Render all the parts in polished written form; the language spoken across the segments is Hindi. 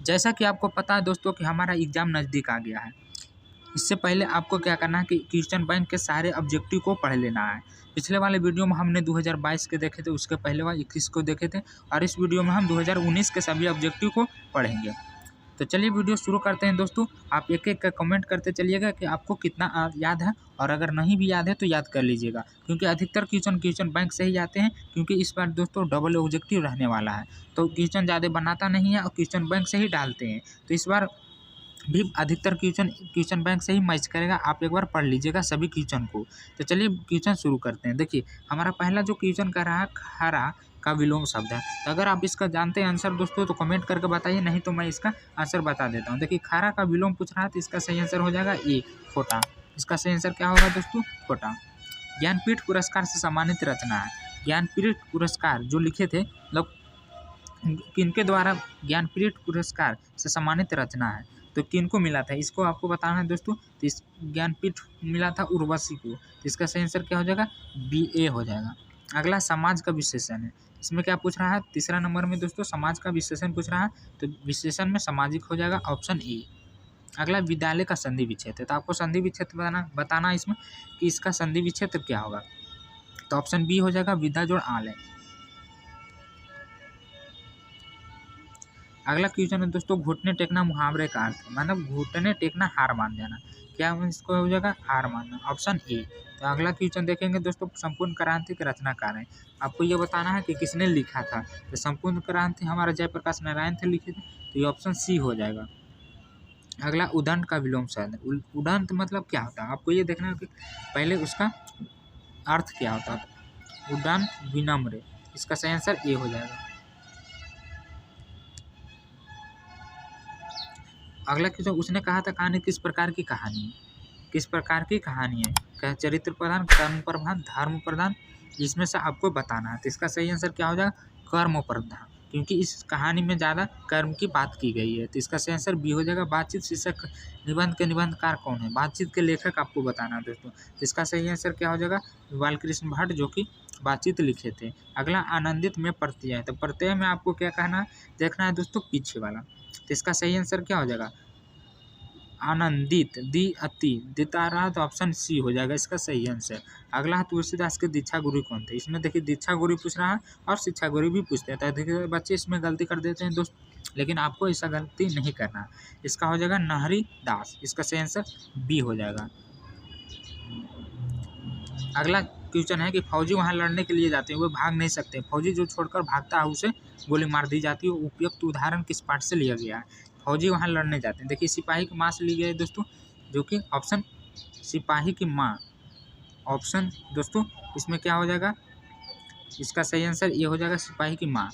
जैसा कि आपको पता है दोस्तों कि हमारा एग्ज़ाम नज़दीक आ गया है। इससे पहले आपको क्या करना है कि क्वेश्चन बैंक के सारे ऑब्जेक्टिव को पढ़ लेना है। पिछले वाले वीडियो में हमने 2022 के देखे थे, उसके पहले वाले 21 को देखे थे और इस वीडियो में हम 2019 के सभी ऑब्जेक्टिव को पढ़ेंगे। तो चलिए वीडियो शुरू करते हैं दोस्तों। आप एक एक का कमेंट करते चलिएगा कि आपको कितना याद है, और अगर नहीं भी याद है तो याद कर लीजिएगा, क्योंकि अधिकतर क्वेश्चन बैंक से ही आते हैं। क्योंकि इस बार दोस्तों डबल ऑब्जेक्टिव रहने वाला है, तो क्वेश्चन ज़्यादा बनाता नहीं है और क्वेश्चन बैंक से ही डालते हैं। तो इस बार भी अधिकतर क्वेश्चन बैंक से ही मैच करेगा। आप एक बार पढ़ लीजिएगा सभी क्वेश्चन को। तो चलिए क्वेश्चन शुरू करते हैं। देखिए हमारा पहला जो क्वेश्चन कर रहा है, खरा का विलोम शब्द है। तो अगर आप इसका जानते हैं आंसर दोस्तों तो कमेंट करके बताइए, नहीं तो मैं इसका आंसर बता देता हूँ। देखिए खरा का विलोम पूछ रहा है, तो इसका सही आंसर हो जाएगा ए, खोटा। इसका सही आंसर क्या होगा दोस्तों? खोटा। ज्ञानपीठ पुरस्कार से सम्मानित रचना है। ज्ञानपीठ पुरस्कार जो लिखे थे, मतलब किनके द्वारा ज्ञानपीठ पुरस्कार से सम्मानित रचना है, तो किनको मिला था इसको आपको बताना है दोस्तों। तो इस ज्ञानपीठ मिला था उर्वशी को। तो इसका सही आंसर क्या हो जाएगा? बी, ए हो जाएगा। अगला समाज का विशेषण है। इसमें क्या पूछ रहा है? तीसरा नंबर में दोस्तों समाज का विशेषण पूछ रहा है, तो विशेषण में सामाजिक हो जाएगा, ऑप्शन ए। अगला विद्यालय का संधि विच्छेद है। तो आपको संधि विच्छेद बताना इसमें कि इसका संधि विच्छेद क्या होगा। तो ऑप्शन बी हो जाएगा, विद्या जोड़ आल है। अगला क्वेश्चन है दोस्तों, घुटने टेकना मुहावरे का अर्थ है, मतलब घुटने टेकना हार मान जाना। क्या इसको हो जाएगा? हार मानना, ऑप्शन ए। तो अगला क्वेश्चन देखेंगे दोस्तों, संपूर्ण क्रांति के रचनाकार हैं। आपको ये बताना है कि किसने लिखा था। तो संपूर्ण क्रांति हमारा जयप्रकाश नारायण थे लिखे थे, तो ये ऑप्शन सी हो जाएगा। अगला उदंड का विलोम शब्द। उदंड मतलब क्या होता है, आपको ये देखना है कि पहले उसका अर्थ क्या होता है। उदंड विनम्र, इसका सही आंसर ए हो जाएगा। अगला क्वेश्चन, उसने कहा था कहानी किस प्रकार की कहानी है। किस प्रकार की कहानी है? क्या चरित्र प्रधान, कर्म प्रधान, धर्म प्रधान, इसमें से आपको बताना है। तो इसका सही आंसर क्या हो जाएगा? कर्म प्रधान, क्योंकि इस कहानी में ज़्यादा कर्म की बात की गई है। तो इसका सही आंसर बी हो जाएगा। बातचीत शीर्षक निबंध के निबंधकार कौन है? बातचीत के लेखक आपको बताना है दोस्तों। तो इसका सही आंसर क्या हो जाएगा? बालकृष्ण भट्ट, जो कि बातचीत लिखे थे। अगला आनंदित में प्रत्यय है। तो प्रत्यय में आपको क्या कहना है, देखना है दोस्तों पीछे वाला। तो इसका सही आंसर क्या हो जाएगा? आनंदित, दी अति, दिता रहा, तो ऑप्शन सी हो जाएगा इसका सही आंसर। अगला है तुलसीदास के दीक्षा गुरु कौन थे। इसमें देखिए दीक्षा गुरु पूछ रहा है और शिक्षा गुरु भी पूछते हैं। तो देखिए बच्चे इसमें गलती कर देते हैं दोस्त, लेकिन आपको ऐसा गलती नहीं करना। इसका हो जाएगा नाहरी दास, इसका सही आंसर बी हो जाएगा। अगला क्वेश्चन है कि फौजी वहाँ लड़ने के लिए जाते हैं, वो भाग नहीं सकते। फौजी जो छोड़कर भागता है उसे गोली मार दी जाती है। उपयुक्त उदाहरण किस पाठ से लिया गया है? फौजी वहाँ लड़ने जाते हैं। देखिए सिपाही की माँ से ली गई है दोस्तों, जो कि ऑप्शन सिपाही की माँ, ऑप्शन दोस्तों इसमें क्या हो जाएगा? इसका सही आंसर ये हो जाएगा, सिपाही की माँ।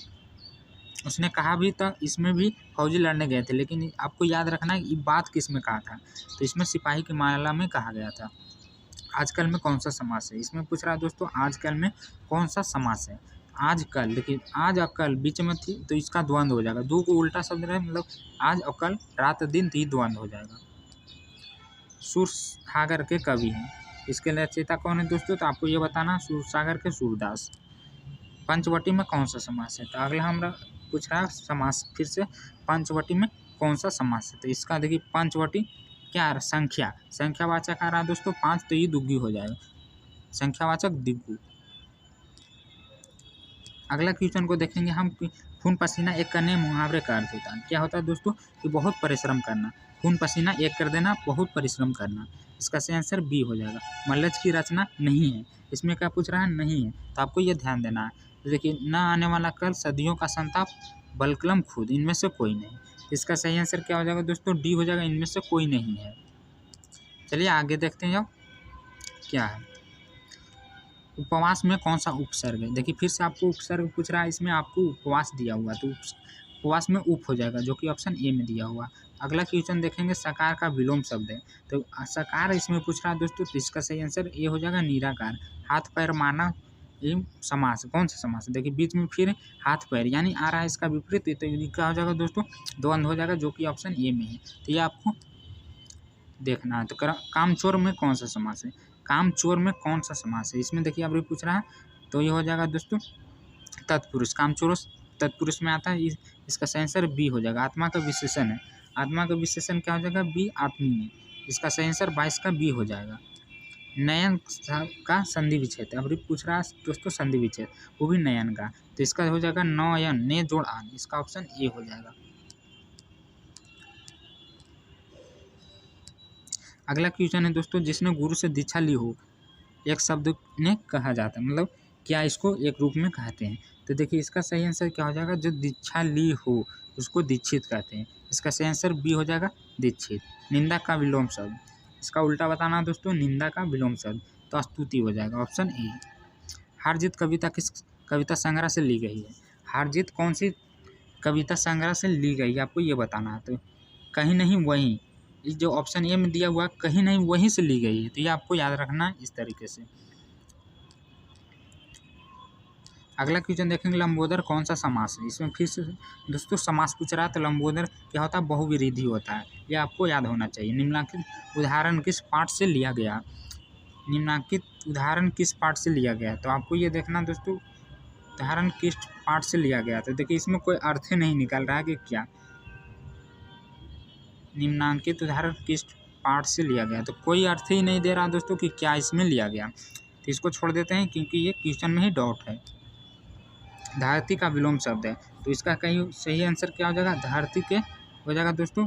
उसने कहा भी था इसमें भी फौजी लड़ने गए थे, लेकिन आपको याद रखना है ये बात किस में कहा था। तो इसमें सिपाही की माला में कहा गया था। आजकल में कौन सा समास है? इसमें पूछ रहा है दोस्तों आजकल में कौन सा समास है। आजकल, देखिए आज और कल बीच में थी, तो इसका द्वंद्व हो जाएगा। दो को उल्टा शब्द रहे, मतलब आज और कल, रात दिन, तो ये द्वंद्व हो जाएगा। सूरसागर के कवि हैं, इसके रचयिता कौन है दोस्तों? तो आपको ये बताना, सूरसागर के सूरदास। पंचवटी में कौन सा समास है? तो अगला हमारा पूछ रहा है समास फिर से, पंचवटी में कौन सा समास है। तो इसका देखिए पंचवटी क्या आ रहा? संख्या, संख्यावाचक आ रहा है दोस्तों 5, तो ये दुग्गी हो जाएगा, संख्यावाचक दिग्गु। अगला क्वेश्चन को देखेंगे हम, खून पसीना एक करने मुहावरे का अर्थ होता है। क्या होता है दोस्तों? कि बहुत परिश्रम करना। खून पसीना एक कर देना, बहुत परिश्रम करना। इसका सही आंसर बी हो जाएगा। मल्लज की रचना नहीं है। इसमें क्या पूछ रहा है? नहीं है, तो आपको ये ध्यान देना है। तो देखिए न आने वाला कल, सदियों का संताप, बलकलम खुद, इनमें से कोई नहीं। इसका सही आंसर क्या हो जाएगा दोस्तों? डी हो जाएगा, इनमें से कोई नहीं है। चलिए आगे देखते हैं अब क्या है। उपवास में कौन सा उपसर्ग है? देखिए फिर से आपको उपसर्ग पूछ रहा है, इसमें आपको उपवास दिया हुआ, तो उपवास में उप हो जाएगा, जो कि ऑप्शन ए में दिया हुआ। अगला क्वेश्चन देखेंगे, सकार का विलोम शब्द है। तो सकार इसमें पूछ रहा है दोस्तों, तो इसका सही आंसर ए हो जाएगा, निराकार। हाथ पैर माना ये समास, कौन सा समास है? देखिए बीच में फिर हाथ पैर यानी आ रहा है इसका विपरीत, तो ये क्या हो जाएगा दोस्तों? द्वंद्व हो जाएगा, जो कि ऑप्शन ए में है। तो ये आपको देखना है। तो कामचोर में कौन सा समास है? कामचोर में कौन सा समास है? इसमें देखिए अब पूछ रहा है, तो ये हो जाएगा दोस्तों तत्पुरुष। कामचोर तत्पुरुष में आता है। इसका सही आंसर बी हो जाएगा। आत्मा का विशेषण है। आत्मा का विशेषण क्या हो जाएगा? बी, आत्मीय। इसका सही आंसर 22 का बी हो जाएगा। नयन का संधि विच्छेद, अब पूछ रहा है दोस्तों संधि विच्छेद, वो भी नयन का, तो इसका हो जाएगा नयन, ने जोड़ आन, इसका ऑप्शन ए हो जाएगा। अगला क्वेश्चन है दोस्तों, जिसने गुरु से दीक्षा ली हो एक शब्द ने कहा जाता है, मतलब क्या इसको एक रूप में कहते हैं? तो देखिए इसका सही आंसर क्या हो जाएगा? जो दीक्षा ली हो उसको दीक्षित कहते हैं। इसका सही आंसर बी हो जाएगा, दीक्षित। निंदा का विलोम शब्द, इसका उल्टा बताना दोस्तों, निंदा का विलोम शब्द, तो स्तुति हो जाएगा, ऑप्शन ए। हार जीत कविता किस कविता संग्रह से ली गई है? हार जीत कौन सी कविता संग्रह से ली गई है आपको ये बताना है। तो कहीं नहीं वहीं, जो ऑप्शन ए में दिया हुआ कहीं नहीं वहीं से ली गई है, तो ये आपको याद रखना है इस तरीके से। अगला क्वेश्चन देखेंगे, लंबोदर कौन सा समास है? इसमें फिर से दोस्तों समास पूछ रहा है, तो लंबोदर क्या होता है? बहुविरोधी होता है, ये आपको याद होना चाहिए। निम्नलिखित उदाहरण किस पाठ से लिया गया? निम्नलिखित उदाहरण किस पाठ से लिया गया? तो आपको ये देखना दोस्तों, उदाहरण किस पाठ से लिया गया। तो देखिए इसमें कोई अर्थ नहीं निकल रहा है कि क्या निम्नांकित उदाहरण किस पाठ से लिया गया, तो कोई अर्थ ही नहीं दे रहा दोस्तों कि क्या इसमें लिया गया, तो इसको छोड़ देते हैं क्योंकि ये क्वेश्चन में ही डाउट है। धरती का विलोम शब्द है, तो इसका कहीं सही आंसर क्या हो जाएगा? धरती के हो जाएगा दोस्तों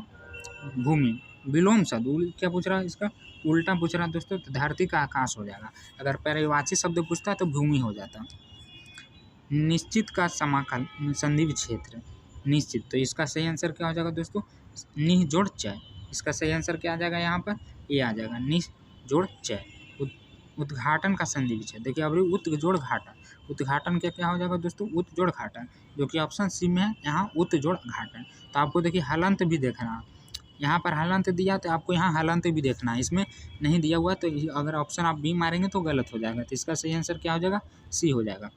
भूमि। विलोम शब्द क्या पूछ रहा है? इसका उल्टा पूछ रहा है दोस्तों, तो धरती का आकाश हो जाएगा। अगर पर्यायवाची शब्द पूछता तो भूमि हो जाता। निश्चित का समाकल संधि विच्छेद, निश्चित, तो इसका सही आंसर क्या हो जाएगा दोस्तों? निह जोड़ चय, इसका सही आंसर क्या आ जाएगा? यहाँ पर ये आ जाएगा निह जोड़ चय। उद्घाटन का संधि विच्छेद, देखिए अब उत जोड़ घाटा, उद्घाटन क्या क्या हो जाएगा दोस्तों? उत जोड़ घाटा, जो कि ऑप्शन सी में है, यहाँ उत जोड़ घाटा। तो आपको देखिए हलंत भी देखना, यहाँ पर हलंत दिया तो आपको यहाँ हलंत भी देखना है, इसमें नहीं दिया हुआ, तो अगर ऑप्शन आप बी मारेंगे तो गलत हो जाएगा। तो इसका सही आंसर क्या हो जाएगा? सी हो जाएगा।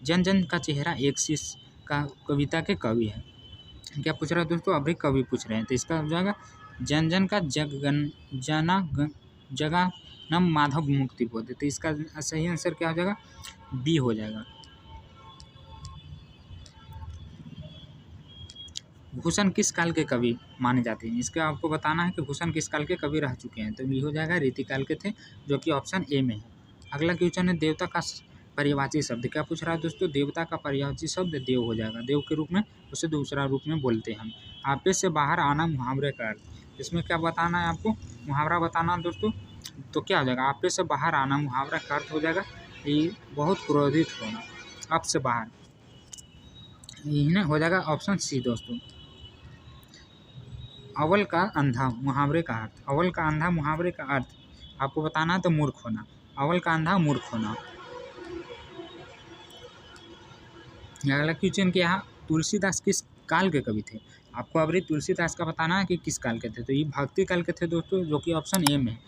जन जन का चेहरा एक शीश का कविता के कवि है, क्या पूछ रहा है दोस्तों? अभी कवि पूछ रहे हैं, तो इसका हो जाएगा जन जन का जगन्नम माधव मुक्ति बोध, तो इसका सही आंसर क्या हो जाएगा? बी हो जाएगा। भूषण किस काल के कवि माने जाते हैं? इसका आपको बताना है कि भूषण किस काल के कवि रह चुके हैं, तो बी हो जाएगा, रीतिकाल के थे, जो कि ऑप्शन ए में है। अगला क्वेश्चन है, देवता का पर्यायवाची शब्द, क्या पूछ रहा है दोस्तों? देवता का पर्यायवाची शब्द देव हो जाएगा। देव के रूप में उसे दूसरा रूप में बोलते हैं हम। आपे से बाहर आना मुहावरे का अर्थ, इसमें क्या बताना है आपको? मुहावरा बताना दोस्तों, तो क्या हो जाएगा? आपे से बाहर आना मुहावरा का अर्थ हो जाएगा ये बहुत क्रोधित होना। आप से बाहर इन्हें हो जाएगा ऑप्शन सी दोस्तों। अवल का अंधा मुहावरे का अर्थ, अवल का अंधा मुहावरे का अर्थ आपको बताना है, तो मूर्ख होना। अवल का अंधा मूर्ख होना। अगला क्वेश्चन क्या है, तुलसीदास किस काल के कवि थे? आपको अभी तुलसीदास का बताना है कि किस काल के थे, तो ये भक्ति काल के थे दोस्तों, जो कि ऑप्शन ए में है।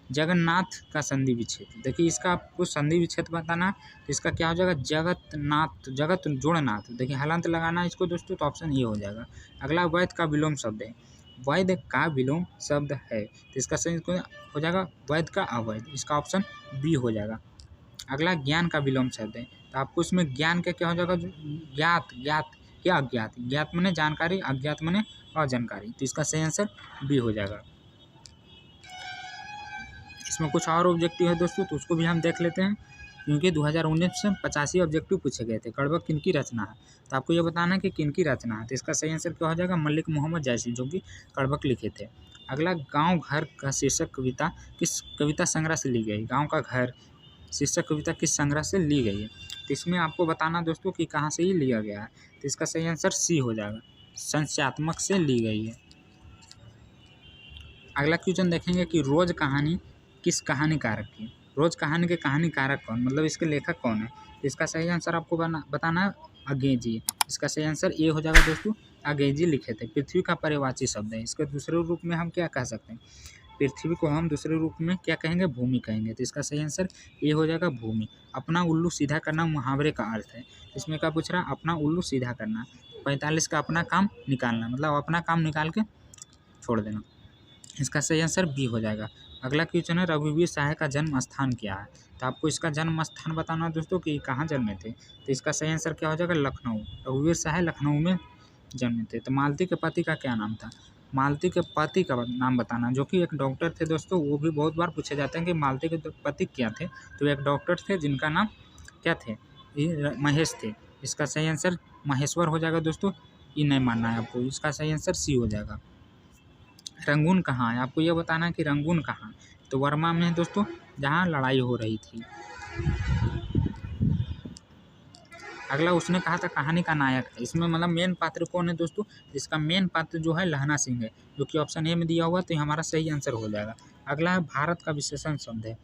जगन्नाथ का संधि विच्छेद, देखिए इसका आपको संधि विच्छेद बताना है, तो इसका क्या हो जाएगा? जगतनाथ, जगत जोड़नाथ, देखिए हलंत लगाना है इसको दोस्तों, तो ऑप्शन ये हो जाएगा। अगला वैध का विलोम शब्द है, वैध का विलोम शब्द है, तो इसका सही हो जाएगा वैध का अवैध, इसका ऑप्शन बी हो जाएगा। अगला ज्ञान का विलोम शब्द है, तो आपको इसमें ज्ञान का क्या हो जाएगा? ज्ञात, ज्ञात या अज्ञात, ज्ञात माने जानकारी, अज्ञात माने अजानकारी, तो इसका सही आंसर बी हो जाएगा। इसमें कुछ और ऑब्जेक्टिव है दोस्तों, तो उसको भी हम देख लेते हैं, क्योंकि 2019 से 85 ऑब्जेक्टिव पूछे गए थे। कड़बक किनकी रचना है, तो आपको ये बताना है कि किनकी रचना है, तो इसका सही आंसर क्या हो जाएगा? मलिक मोहम्मद जैसी, जो कि कड़बक लिखे थे। अगला गाँव घर का शीर्षक कविता किस कविता संग्रह से ली गई? गाँव का घर शीर्षक कविता किस संग्रह से ली गई है, तो इसमें आपको बताना दोस्तों कि कहाँ से ही लिया गया है, तो इसका सही आंसर सी हो जाएगा, संस्यात्मक से ली गई है। अगला क्वेश्चन देखेंगे कि रोज कहानी किस कहानीकारक की? रोज कहानी के कहानीकारक कौन, मतलब इसके लेखक कौन है, तो इसका सही आंसर आपको बताना है अंग्रेजी, इसका सही आंसर ए हो जाएगा दोस्तों, अंग्रेजी लिखे थे। पृथ्वी का पर्यायवाची शब्द है, इसके दूसरे रूप में हम क्या कह सकते हैं? पृथ्वी को हम दूसरे रूप में क्या कहेंगे? भूमि कहेंगे, तो इसका सही आंसर ये हो जाएगा भूमि। अपना उल्लू सीधा करना मुहावरे का अर्थ है, इसमें क्या पूछ रहा है? अपना उल्लू सीधा करना। 45 का अपना काम निकालना, मतलब अपना काम निकाल के छोड़ देना। इसका सही आंसर बी हो जाएगा। अगला क्वेश्चन है रघुवीर सहाय का जन्म स्थान क्या है। तो आपको इसका जन्म स्थान बताना है दोस्तों कि कहाँ जन्मे थे। तो इसका सही आंसर क्या हो जाएगा, लखनऊ। रघुवीर सहाय लखनऊ में जन्मे थे। तो मालती के पति का क्या नाम था। मालती के पति का नाम बताना, जो कि एक डॉक्टर थे दोस्तों। वो भी बहुत बार पूछे जाते हैं कि मालती के पति क्या थे। तो एक डॉक्टर थे जिनका नाम क्या थे, ये महेश थे। इसका सही आंसर महेश्वर हो जाएगा दोस्तों। ये नहीं मानना है आपको, इसका सही आंसर सी हो जाएगा। रंगून कहाँ है, आपको यह बताना है कि रंगून कहाँ। तो वर्मा में है दोस्तों, जहाँ लड़ाई हो रही थी। अगला उसने कहा था कहानी का नायक है। इसमें मतलब मेन पात्र कौन है दोस्तों। इसका मेन पात्र जो है लहना सिंह है, जो कि ऑप्शन ए में दिया हुआ। तो ये हमारा सही आंसर हो जाएगा। अगला है भारत का विशेषण शब्द है।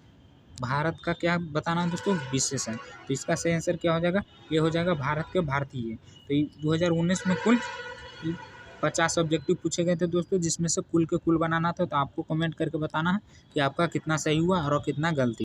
भारत का क्या बताना है दोस्तों, विशेषण। तो इसका सही आंसर क्या हो जाएगा, ये हो जाएगा भारत के भारतीय। तो 2019 में कुल 50 ऑब्जेक्टिव पूछे गए थे दोस्तों, जिसमें से कुल के कुल बनाना था। तो आपको कमेंट करके बताना है कि आपका कितना सही हुआ और कितना गलती।